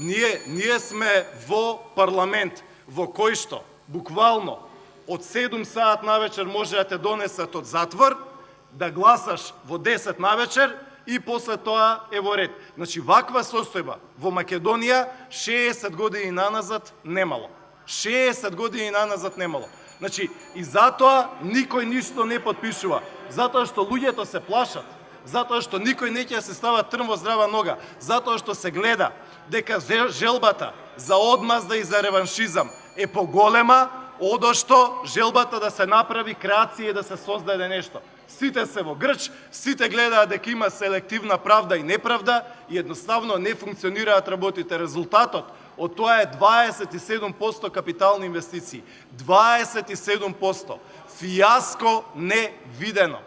Ние сме во парламент, во кој што, буквално, од 7 саат навечер може да те донесат од затвор, да гласаш во 10 навечер и после тоа е во ред. Значи, ваква состојба во Македонија 60 години наназад немало. 60 години наназад немало. Значи, и затоа никој ништо не подпишува. Затоа што луѓето се плашат. Затоа што никој не ќе се става трн во здрава нога. Затоа што се гледа дека желбата за одмазда и за реваншизам е поголема одошто желбата да се направи креација и да се создаде нешто. Сите се во грч, сите гледаат дека има селективна правда и неправда и едноставно не функционираат работите. Резултатот од тоа е 27% капитални инвестиции. 27%. Фијаско невидено.